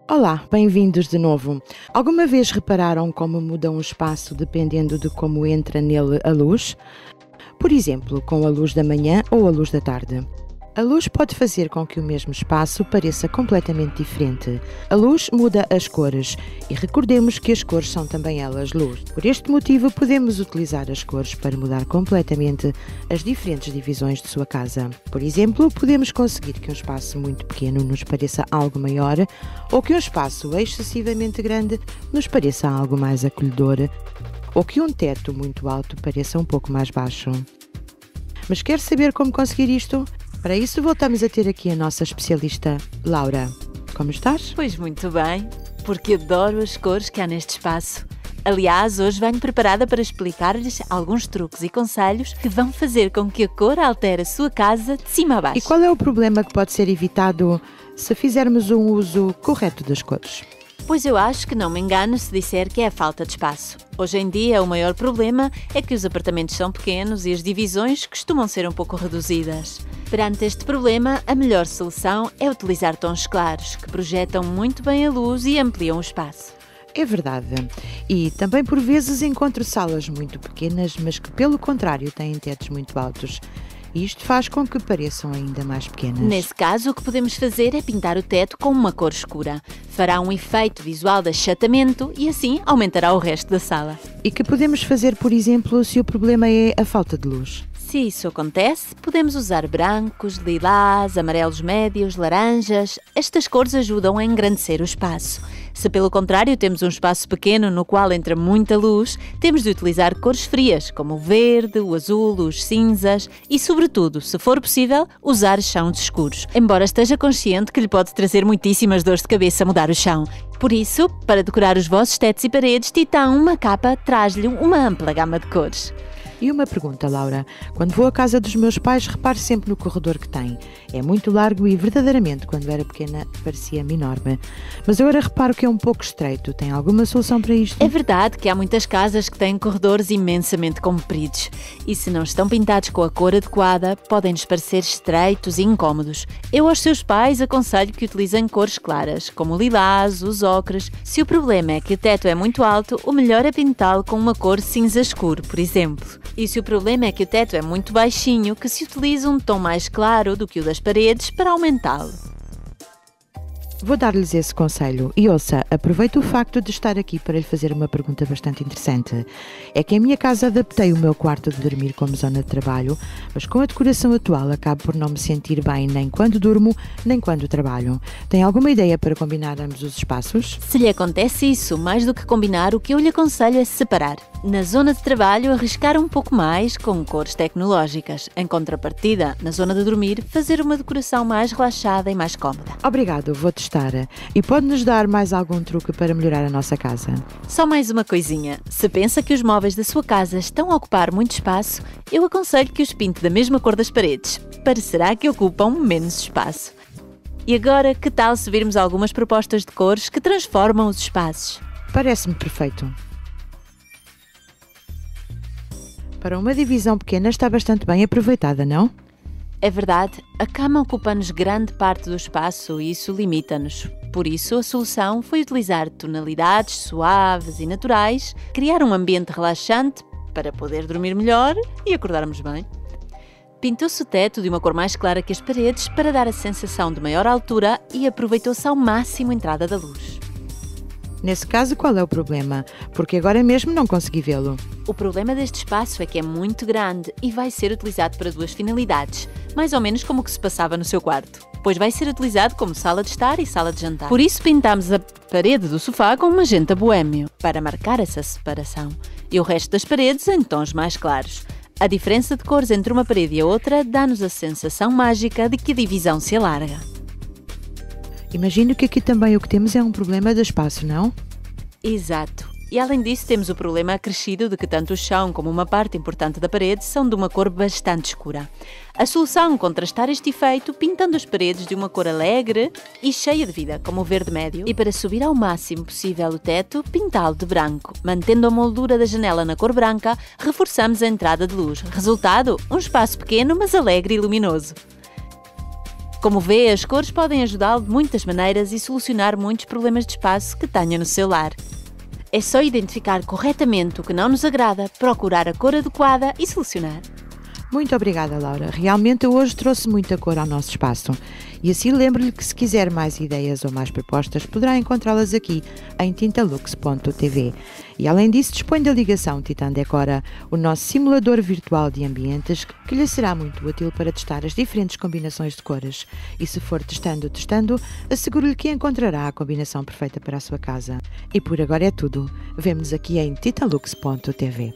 Olá, bem-vindos de novo. Alguma vez repararam como muda um espaço dependendo de como entra nele a luz? Por exemplo, com a luz da manhã ou a luz da tarde. A luz pode fazer com que o mesmo espaço pareça completamente diferente. A luz muda as cores e recordemos que as cores são também elas luz. Por este motivo, podemos utilizar as cores para mudar completamente as diferentes divisões de sua casa. Por exemplo, podemos conseguir que um espaço muito pequeno nos pareça algo maior ou que um espaço excessivamente grande nos pareça algo mais acolhedor ou que um teto muito alto pareça um pouco mais baixo. Mas quer saber como conseguir isto? Para isso, voltamos a ter aqui a nossa especialista, Laura. Como estás? Pois muito bem, porque adoro as cores que há neste espaço. Aliás, hoje venho preparada para explicar-lhes alguns truques e conselhos que vão fazer com que a cor altere a sua casa de cima a baixo. E qual é o problema que pode ser evitado se fizermos um uso correto das cores? Pois eu acho que não me engano se disser que é a falta de espaço. Hoje em dia, o maior problema é que os apartamentos são pequenos e as divisões costumam ser um pouco reduzidas. Perante este problema, a melhor solução é utilizar tons claros, que projetam muito bem a luz e ampliam o espaço. É verdade. E também por vezes encontro salas muito pequenas, mas que pelo contrário têm tetos muito altos. E isto faz com que pareçam ainda mais pequenas. Nesse caso, o que podemos fazer é pintar o teto com uma cor escura. Fará um efeito visual de achatamento e assim aumentará o resto da sala. E que podemos fazer, por exemplo, se o problema é a falta de luz? Se isso acontece, podemos usar brancos, lilás, amarelos médios, laranjas. Estas cores ajudam a engrandecer o espaço. Se pelo contrário temos um espaço pequeno no qual entra muita luz, temos de utilizar cores frias, como o verde, o azul, os cinzas e, sobretudo, se for possível, usar chãos escuros. Embora esteja consciente que lhe pode trazer muitíssimas dores de cabeça mudar o chão. Por isso, para decorar os vossos tetos e paredes, Titã Uma Capa traz-lhe uma ampla gama de cores. E uma pergunta, Laura. Quando vou à casa dos meus pais, reparo sempre no corredor que tem. É muito largo e, verdadeiramente, quando era pequena, parecia-me enorme. Mas agora reparo que é um pouco estreito. Tem alguma solução para isto? É verdade que há muitas casas que têm corredores imensamente compridos. E se não estão pintados com a cor adequada, podem-nos parecer estreitos e incómodos. Eu aos seus pais aconselho que utilizem cores claras, como o lilás, os ocres. Se o problema é que o teto é muito alto, o melhor é pintá-lo com uma cor cinza escuro, por exemplo. E se o problema é que o teto é muito baixinho, que se utilize um tom mais claro do que o das paredes para aumentá-lo. Vou dar-lhes esse conselho. E ouça, aproveito o facto de estar aqui para lhe fazer uma pergunta bastante interessante. É que em minha casa adaptei o meu quarto de dormir como zona de trabalho, mas com a decoração atual acabo por não me sentir bem nem quando durmo, nem quando trabalho. Tem alguma ideia para combinar ambos os espaços? Se lhe acontece isso, mais do que combinar, o que eu lhe aconselho é separar. Na zona de trabalho, arriscar um pouco mais com cores tecnológicas. Em contrapartida, na zona de dormir, fazer uma decoração mais relaxada e mais cómoda. Obrigado, vou testar. E pode-nos dar mais algum truque para melhorar a nossa casa? Só mais uma coisinha. Se pensa que os móveis da sua casa estão a ocupar muito espaço, eu aconselho que os pinte da mesma cor das paredes. Parecerá que ocupam menos espaço. E agora, que tal se virmos algumas propostas de cores que transformam os espaços? Parece-me perfeito. Para uma divisão pequena está bastante bem aproveitada, não? É verdade, a cama ocupa-nos grande parte do espaço e isso limita-nos. Por isso, a solução foi utilizar tonalidades suaves e naturais, criar um ambiente relaxante para poder dormir melhor e acordarmos bem. Pintou-se o teto de uma cor mais clara que as paredes para dar a sensação de maior altura e aproveitou-se ao máximo a entrada da luz. Nesse caso, qual é o problema? Porque agora mesmo não consegui vê-lo. O problema deste espaço é que é muito grande e vai ser utilizado para duas finalidades, mais ou menos como o que se passava no seu quarto, pois vai ser utilizado como sala de estar e sala de jantar. Por isso pintámos a parede do sofá com magenta boêmio, para marcar essa separação, e o resto das paredes em tons mais claros. A diferença de cores entre uma parede e a outra dá-nos a sensação mágica de que a divisão se alarga. Imagino que aqui também o que temos é um problema de espaço, não? Exato. E além disso, temos o problema acrescido de que tanto o chão como uma parte importante da parede são de uma cor bastante escura. A solução contrastar este efeito pintando as paredes de uma cor alegre e cheia de vida, como o verde médio, e para subir ao máximo possível o teto, pintá-lo de branco. Mantendo a moldura da janela na cor branca, reforçamos a entrada de luz. Resultado? Um espaço pequeno, mas alegre e luminoso. Como vê, as cores podem ajudá-lo de muitas maneiras e solucionar muitos problemas de espaço que tenha no seu lar. É só identificar corretamente o que não nos agrada, procurar a cor adequada e solucionar. Muito obrigada, Laura. Realmente hoje trouxe muita cor ao nosso espaço. E assim lembro-lhe que se quiser mais ideias ou mais propostas, poderá encontrá-las aqui em tintalux.tv. E além disso, dispõe da ligação Titan Decora, o nosso simulador virtual de ambientes, que lhe será muito útil para testar as diferentes combinações de cores. E se for testando, asseguro-lhe que encontrará a combinação perfeita para a sua casa. E por agora é tudo. Vemo-nos aqui em tintalux.tv.